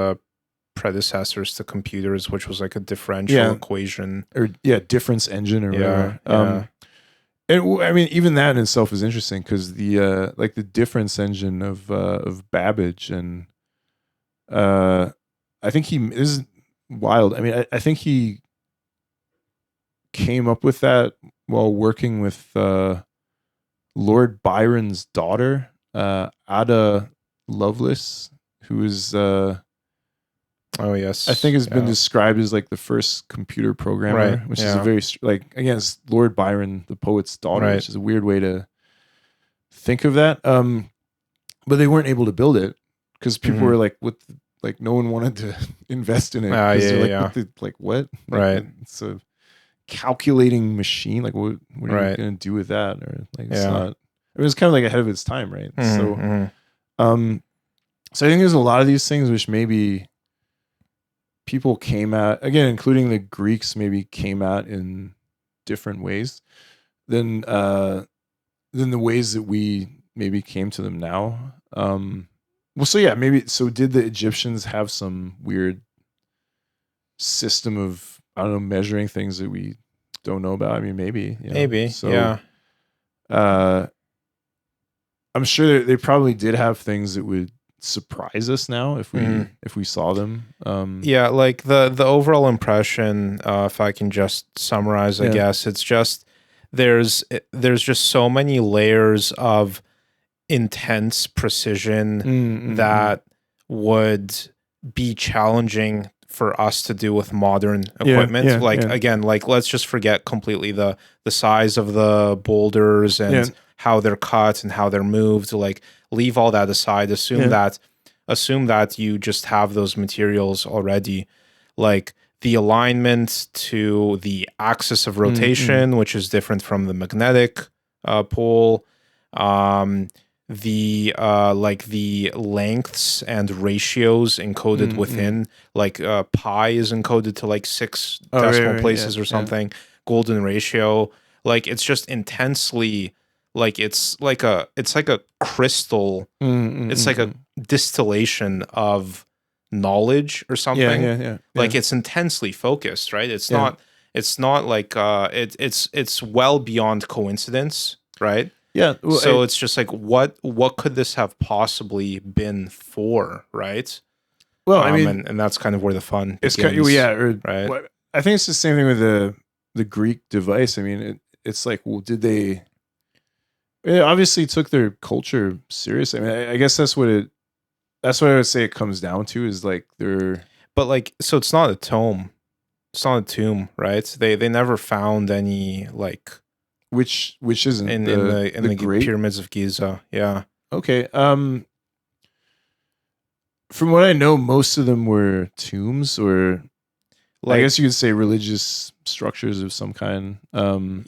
predecessors to computers, which was like a differential equation or difference engine or whatever. And I mean, even that in itself is interesting, because the like the difference engine of Babbage, and I think this is wild. I mean, I think he came up with that while working with Lord Byron's daughter, Ada Lovelace, who is oh yes, I think has been described as like the first computer programmer, which is a very like, again, it's Lord Byron, the poet's daughter, which is a weird way to think of that. But they weren't able to build it because people were like, like no one wanted to invest in it because Yeah, they're like, yeah. what? Like, Right. It's a calculating machine. Like, what are you Right. gonna do with that? Or like, it's Yeah. not. It was kind of like ahead of its time, right? Mhm. So I think there's a lot of these things which maybe people came at, again, including the Greeks, maybe came at in different ways than the ways that we maybe came to them now. Well, so yeah, maybe. So did the Egyptians have some weird system of, I don't know, measuring things that we don't know about? I mean, maybe. You know? Maybe. So, Yeah. I'm sure they probably did have things that would surprise us now if we Mhm. if we saw them. Yeah, like the overall impression, if I can just summarize, I Yeah. guess it's just there's just so many layers of intense precision that would be challenging for us to do with modern equipment. Again, like let's just forget completely the size of the boulders and how they're cut and how they're moved. Like leave all that aside. Assume that you just have those materials already. Like the alignment to the axis of rotation, which is different from the magnetic pole. The like the lengths and ratios encoded within, like pi is encoded to like 6 decimal places or something. Golden ratio, like it's just intensely, like it's like a crystal. It's like a distillation of knowledge or something. Like it's intensely focused, right? It's not like it's well beyond coincidence, right? Yeah. Well, so it's just like what could this have possibly been for, right? Well, I mean, and that's kind of where the fun begins. It's kind of, right. Well, I think it's the same thing with the Greek device. I mean, it's like, well, did they? It obviously took their culture seriously. I mean, I guess that's what I would say it comes down to, is like they're. But like, so it's not a tomb. It's not a tomb, right? They never found any like. Which isn't in the great pyramids of Giza. Yeah. Okay. From what I know, most of them were tombs, or I guess you could say religious structures of some kind.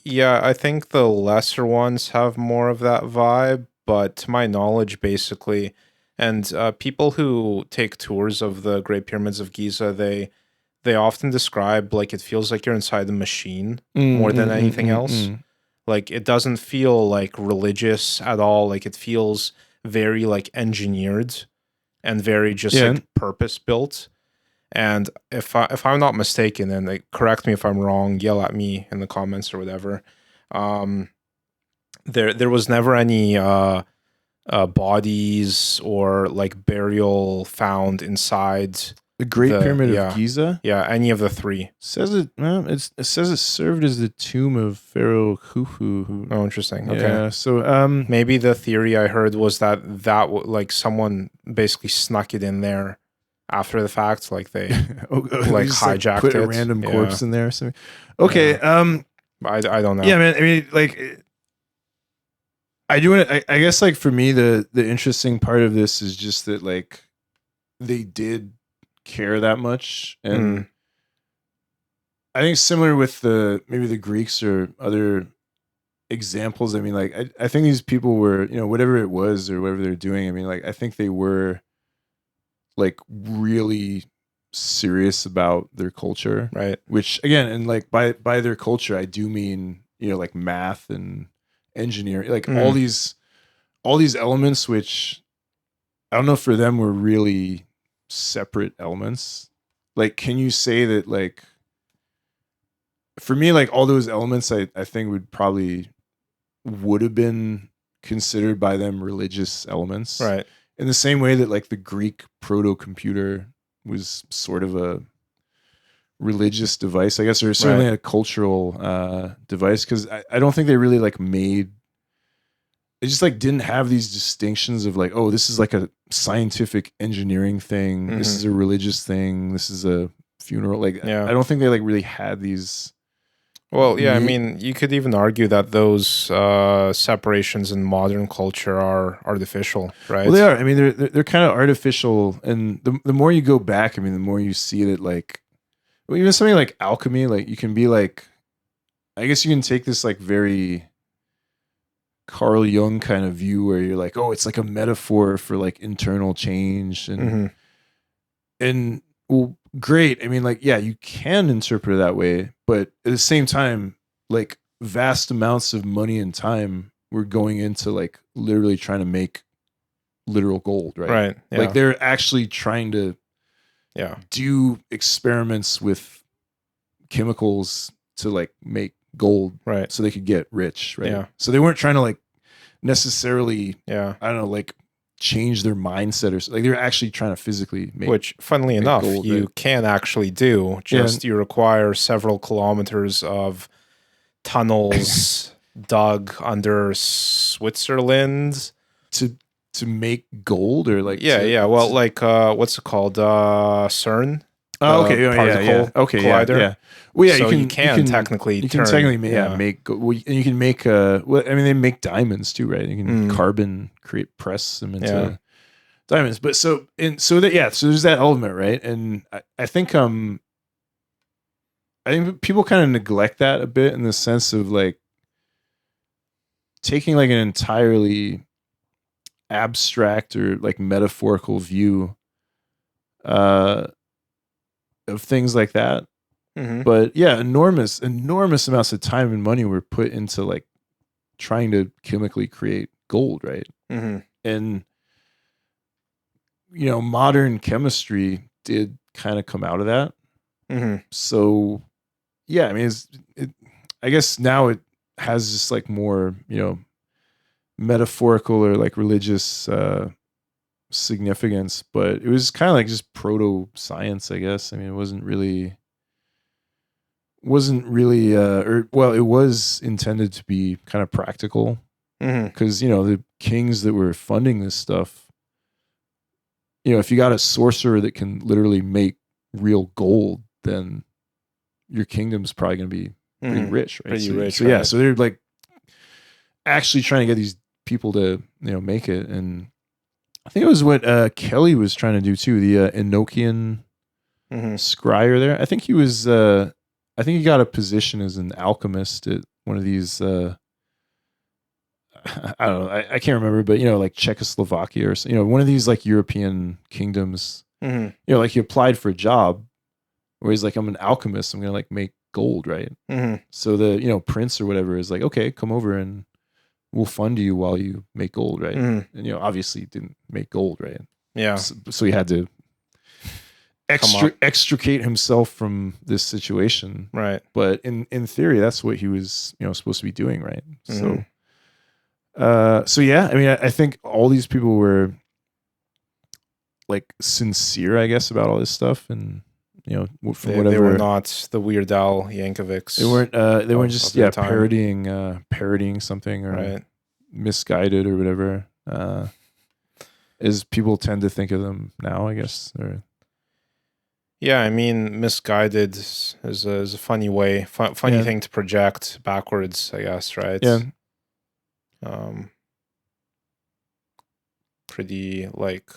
Yeah, I think the lesser ones have more of that vibe, but to my knowledge, basically, and people who take tours of the Great Pyramids of Giza, they often describe like it feels like you're inside the machine more than anything else. Like it doesn't feel like religious at all. Like it feels very like engineered and very just like purpose built. And if I'm not mistaken, and like, correct me if I'm wrong, yell at me in the comments or whatever. There was never any bodies or like burial found inside the Great Pyramid of Giza. Yeah, any of the three. Says it. Well, it says it served as the tomb of Pharaoh Khufu. Oh, interesting. Yeah, okay. So maybe the theory I heard was that like someone basically snuck it in there after the fact, like they like hijacked like put it, a random corpse in there or something. Okay. I don't know. Yeah, man. I mean, like, I do. I guess like for me, the interesting part of this is just that like they did care that much, and I think similar with maybe the Greeks or other examples. I mean, like I think these people were, whatever it was or whatever they're doing. I mean, like I think they were like really serious about their culture, right? Which again, and like by their culture, I do mean like math and engineering, like all these elements, which I don't know, for them were really separate elements. Like, can you say that, like, for me, like all those elements, I think would have been considered by them religious elements, right? In the same way that like the Greek proto-computer was sort of a religious device, I guess, or certainly a cultural device, because I don't think they really like made. They just like didn't have these distinctions of like, oh, this is like a scientific engineering thing. This is a religious thing. This is a funeral. Like, I don't think they like really had these Well, yeah, I mean, you could even argue that those separations in modern culture are artificial, right? Well, they are. I mean, they're kind of artificial, and the more you go back, I mean, the more you see that, like, well, even something like alchemy, like you can be like, I guess you can take this like very Carl Jung kind of view where you're like, oh, it's like a metaphor for like internal change, and well, great. I mean, like, yeah, you can interpret it that way, but at the same time, like vast amounts of money and time were going into like literally trying to make literal gold, right? Right. Yeah. Like they're actually trying to do experiments with chemicals to like make gold, right, so they could get rich, right? Yeah. So they weren't trying to like necessarily, yeah. I don't know, like change their mindset or like they're actually trying to physically make, Which, funnily enough, gold, you right? can actually do. Just you require several kilometers of tunnels dug under Switzerland to make gold, or like yeah. Well, like what's it called? CERN. Oh, okay, particle okay, collider. yeah. Well, yeah, So you can technically make. Well, and you can make. Well, I mean, they make diamonds too, right? You can carbon press them into diamonds. But so there's that element, right? And I think people kind of neglect that a bit in the sense of like taking like an entirely abstract or like metaphorical view of things like that. But yeah, enormous amounts of time and money were put into like trying to chemically create gold, right? And modern chemistry did kind of come out of that. So yeah, I mean, I guess now it has just like more, metaphorical or like religious significance, but it was kind of like just proto science, I guess. I mean, it wasn't really it was intended to be kind of practical, because the kings that were funding this stuff, if you got a sorcerer that can literally make real gold, then your kingdom's probably going to be pretty rich, right? Pretty rich, so yeah, so they're like actually trying to get these people to make it. And I think it was what Kelly was trying to do too, the Enochian scryer there. I think he was I think he got a position as an alchemist at one of these I don't know, I can't remember, but like Czechoslovakia or one of these like European kingdoms. Like he applied for a job where he's like, I'm an alchemist, I'm gonna like make gold, right? So the prince or whatever is like, okay, come over and we'll fund you while you make gold, right? And obviously didn't make gold, right? Yeah. So he had to extricate himself from this situation, right? But in theory, that's what he was supposed to be doing, right? So yeah, I mean, I think all these people were like sincere, I guess, about all this stuff, and from whatever, they were not the Weird Al Yankovics. They weren't just parodying something or misguided or whatever, as people tend to think of them now, I guess. Or yeah, I mean, misguided is a funny way, funny thing to project backwards, I guess, right? Yeah. Pretty like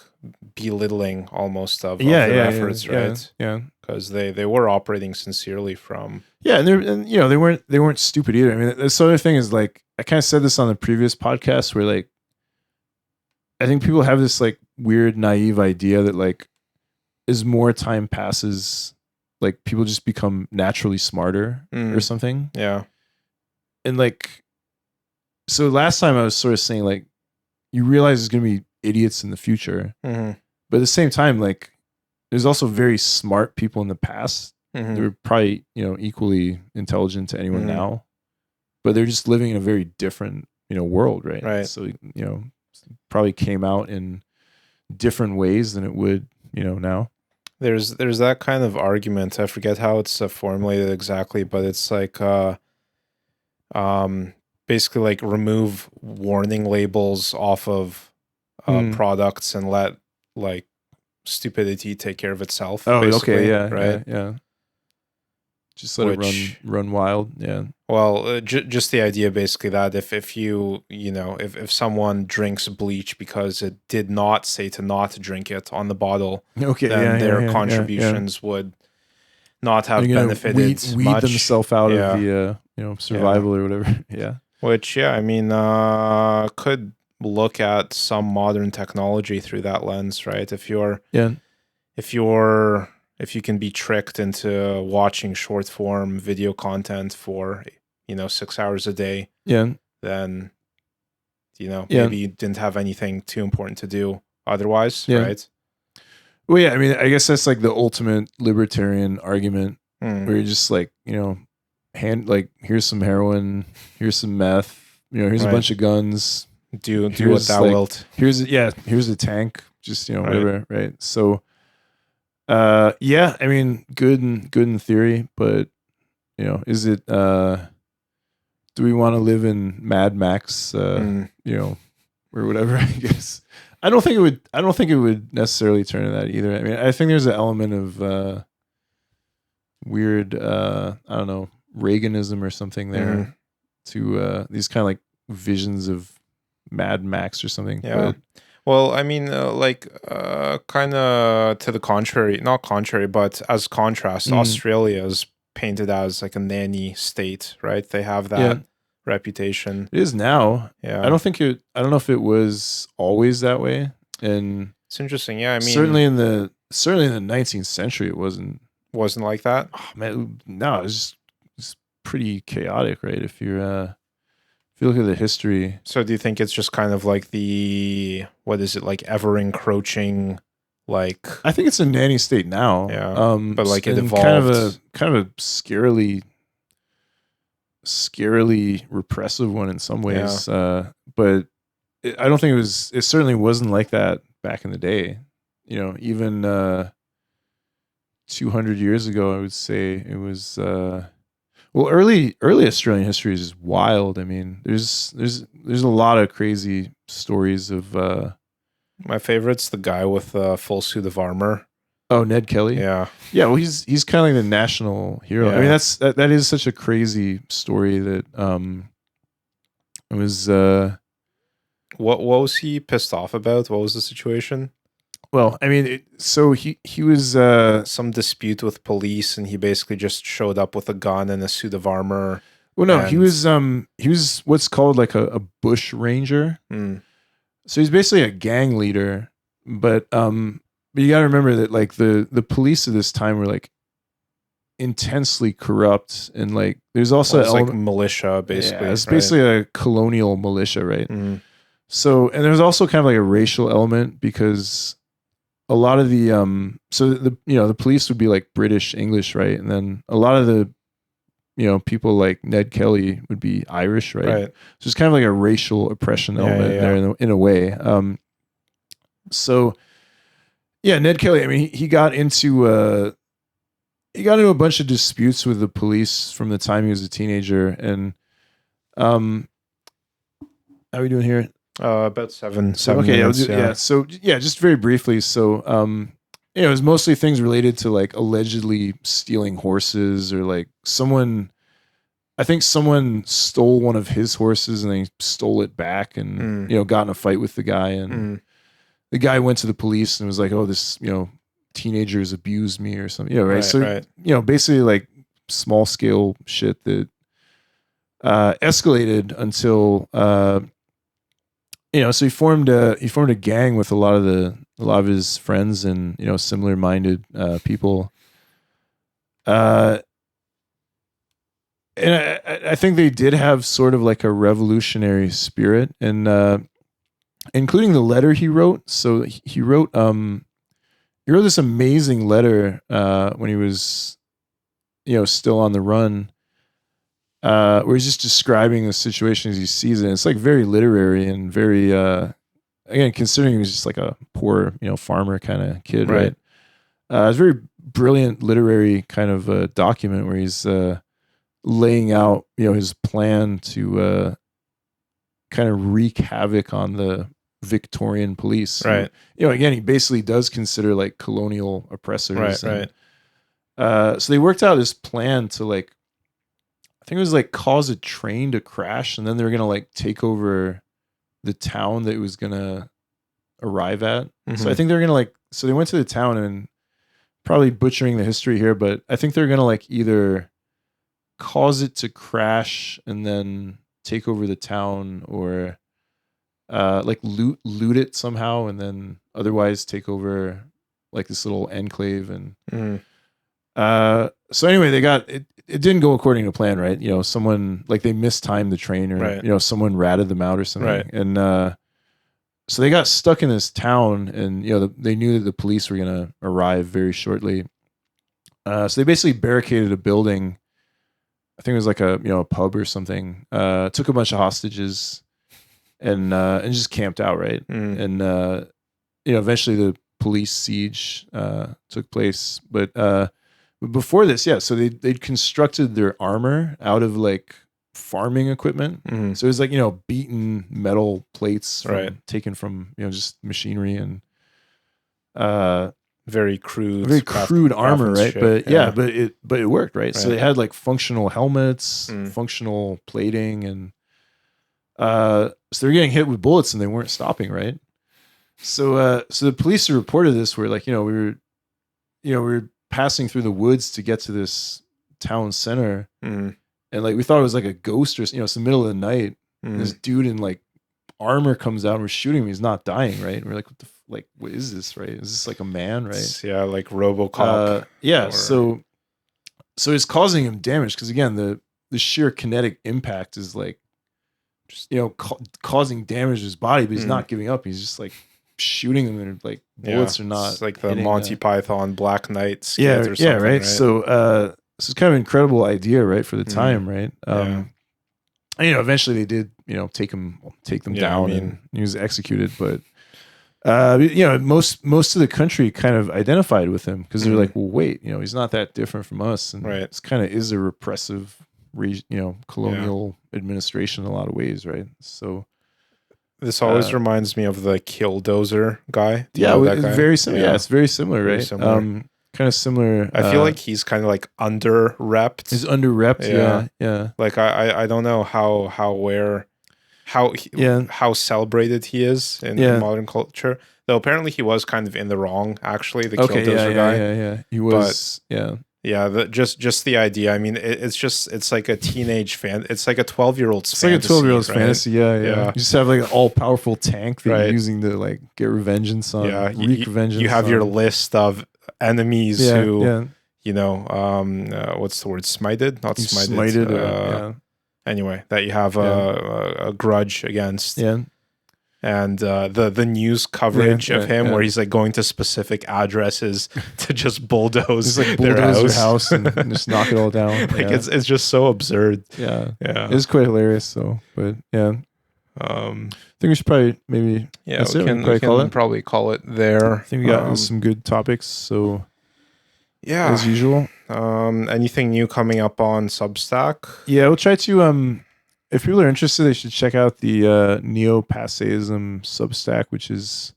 belittling almost of their efforts, right? Yeah, because they were operating sincerely from and they weren't stupid either. I mean, this other thing is like, I kind of said this on the previous podcast where like I think people have this like weird naive idea that like as more time passes, like people just become naturally smarter or something. Yeah. And like, so last time I was sort of saying like, you realize there's going to be idiots in the future, but at the same time, like there's also very smart people in the past. They're probably, equally intelligent to anyone now, but they're just living in a very different, world. Right. So, probably came out in different ways than it would, now. There's that kind of argument. I forget how it's formulated exactly, but it's like, basically like remove warning labels off of products and let like stupidity take care of itself. Oh, okay, yeah, right, yeah. Just let it run wild. Yeah. Well, just the idea basically that if you know if someone drinks bleach because it did not say to not drink it on the bottle, Okay. then their Yeah. contributions would not have They're gonna benefited weed much. themselves out of the survival or whatever. Yeah. Which I mean could look at some modern technology through that lens, right? If you can be tricked into watching short form video content for 6 hours a day, then maybe you didn't have anything too important to do otherwise, right? Well, yeah, I mean, I guess that's like the ultimate libertarian argument, where you're just like, here's some heroin, here's some meth, here's a bunch of guns. Do what thou wilt. Here's a tank, just whatever, right? So, yeah, I mean, good in theory, but is it? Do we want to live in Mad Max? Or whatever? I guess. I don't think it would necessarily turn to that either. I mean, I think there's an element of weird, I don't know, Reaganism or something there to these kind of like visions of Mad Max or something. Yeah. Well, I mean, kind of to the contrary, not contrary, but as contrast, Australia is painted as like a nanny state, right? They have that reputation. It is now. Yeah. I don't know if it was always that way. And it's interesting. Yeah. I mean, certainly in the 19th century, it wasn't like that. Oh, man, no, it's pretty chaotic, right? If you look at the history. So do you think it's just kind of like like ever encroaching, like, I think it's a nanny state now. Yeah. But like it evolved. Kind of a scarily repressive one in some ways. But I don't think it certainly wasn't like that back in the day. Even 200 years ago, I would say it was, well, early Australian history is just wild. I mean, there's a lot of crazy stories of, my favorite's the guy with a full suit of armor. Oh, Ned Kelly. Yeah. Yeah. Well, he's kind of like the national hero. Yeah. I mean, that is such a crazy story that, it was, what was he pissed off about? What was the situation? Well, I mean, so he was some dispute with police, and he basically just showed up with a gun and a suit of armor. Well, no, he was what's called like a bush ranger. So he's basically a gang leader, but you got to remember that like the police of this time were like intensely corrupt, and like there's also like militia basically. Yeah, it's basically a colonial militia, right? So, and there's also kind of like a racial element because a lot of the the police would be like British English, right? And then a lot of the people like Ned Kelly would be Irish, right? So it's kind of like a racial oppression element there in a way. So yeah, Ned Kelly, I mean, he got into a bunch of disputes with the police from the time he was a teenager. And how are we doing here? About seven okay, minutes, yeah. So yeah, just very briefly. So it was mostly things related to like allegedly stealing horses, or like I think someone stole one of his horses and they stole it back, and got in a fight with the guy, and the guy went to the police and was like, "Oh, this teenagers abused me" or something. Right. So basically like small scale shit that escalated until so he formed a gang with a lot of his friends and similar minded people. And I think they did have sort of like a revolutionary spirit, and including the letter he wrote. So he wrote this amazing letter when he was still on the run, where he's just describing the situation as he sees it. It's like very literary and very again, considering he was just like a poor farmer kind of kid, right? It's a very brilliant literary kind of document where he's laying out his plan to kind of wreak havoc on the Victorian police, right? Again, he basically does consider like colonial oppressors, right. So they worked out this plan to like, I think it was like cause a train to crash, and then they were gonna like take over the town that it was gonna arrive at. So I think they're gonna like, so they went to the town, and probably butchering the history here, but I think they're gonna like either cause it to crash and then take over the town, or like loot it somehow, and then otherwise take over like this little enclave. And so anyway, they got it. It didn't go according to plan, right? You know, someone like they mistimed the train, or you know, someone ratted them out or something, and so they got stuck in this town, and you know, they knew that the police were gonna arrive very shortly. So they basically barricaded a building. I think it was like a a pub or something. Took a bunch of hostages, and just camped out, right? And eventually the police siege took place, but before this, so they'd constructed their armor out of like farming equipment. So it was like beaten metal plates taken from just machinery, and very crude armor, right? But but it worked, right? So they had like functional helmets, functional plating, and so they're getting hit with bullets and they weren't stopping, right? So so the police who reported this were like, we were passing through the woods to get to this town center, and like we thought it was like a ghost, or it's the middle of the night. And this dude in like armor comes out and we're shooting him. He's not dying, right? And we're like, what is this, right? Is this like a man, right? Yeah, like RoboCop. So it's causing him damage because again, the sheer kinetic impact is like just causing damage to his body, but he's not giving up. He's just like shooting them, and like bullets are not. It's like the Monty Python Black Knight skit or something, right? So this is kind of an incredible idea, right, for the time, right? And, eventually they did, take them down, and he was executed. But most of the country kind of identified with him because they're like, well, wait, he's not that different from us, and it's kind of is a repressive, colonial administration in a lot of ways, right? So. This always reminds me of the Killdozer guy. That guy? Very similar. Yeah, it's very similar, right? Kind of similar. I feel like he's kind of like under-repped. He's under-repped, yeah. Like I don't know how celebrated he is in modern culture. Though apparently he was kind of in the wrong, actually, the Killdozer guy. Yeah. He was, Yeah, just the idea. I mean, it's like a teenage fan. It's like a 12-year-old's It's fantasy. Like a 12-year-old's fantasy. Yeah. You just have like an all-powerful tank that you're using to like get revengeance on. Yeah, wreak vengeance. You have your wist of enemies who, Yeah. what's the word? Smited, not smited. Smited. Anyway, that you have a grudge against. Yeah. And the news coverage of him where he's like going to specific addresses to just bulldoze, their house and just knock it all down. Like it's just so absurd. Yeah. It's quite hilarious. So, but I think we should probably maybe we can probably call it there. I think we got some good topics. So as usual. Anything new coming up on Substack? Yeah, we'll try to if people are interested, they should check out the neo-passéism Substack, which is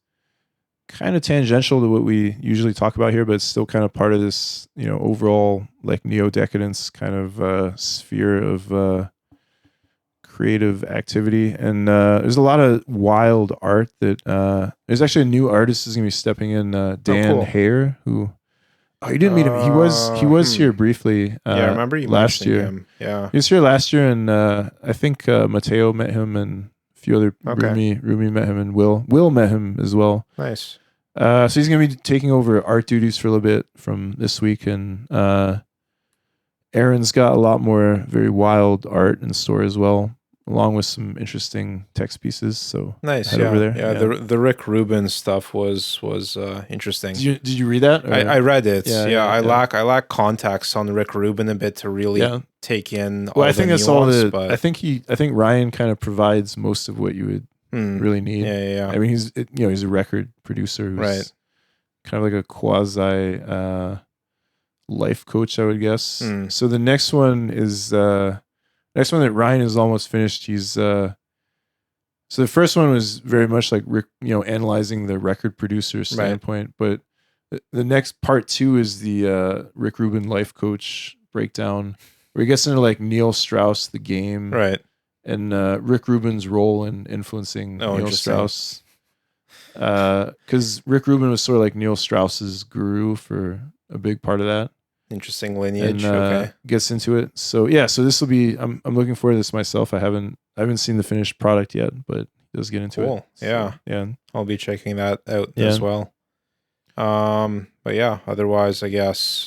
kind of tangential to what we usually talk about here, but it's still kind of part of this, overall like neo-decadence kind of sphere of creative activity. And there's a lot of wild art that there's actually a new artist who's going to be stepping in, Dan Hare, who... Oh, you didn't meet him. He was here briefly. I remember you last year. Him. Yeah, he was here last year, and I think Matteo met him, and a few other Rumi met him, and Will met him as well. Nice. So he's gonna be taking over art duties for a little bit from this week, and Aaron's got a lot more very wild art in store as well, along with some interesting text pieces. So nice, over there. Yeah. The Rick Rubin stuff was interesting. Did you read that? I read it. I lack context on Rick Rubin a bit to really take in. Well, I think that's all I think Ryan kind of provides most of what you would really need. Yeah. I mean, he's a record producer who's kind of like a quasi life coach, I would guess. So the next one is. Next one that Ryan is almost finished. He's so the first one was very much like Rick, analyzing the record producer standpoint. But The next part 2 is the Rick Rubin life coach breakdown, where he gets into like Neil Strauss, the game, Right. and Rick Rubin's role in influencing Neil Strauss. Because Rick Rubin was sort of like Neil Strauss's guru for a big part of that. Interesting lineage. And Okay. gets into it. So yeah, so this will be. I'm looking forward to this myself. I haven't seen the finished product yet, but he does get into it. Cool. Yeah. So, yeah. I'll be checking that out as well. But yeah, otherwise, I guess.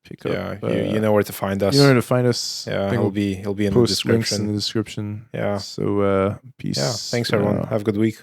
Pick up. Yeah, you know where to find us. You know where to find us. Yeah, it'll be in the post description. links in the description. Yeah. So peace. Yeah. Thanks everyone. Have a good week.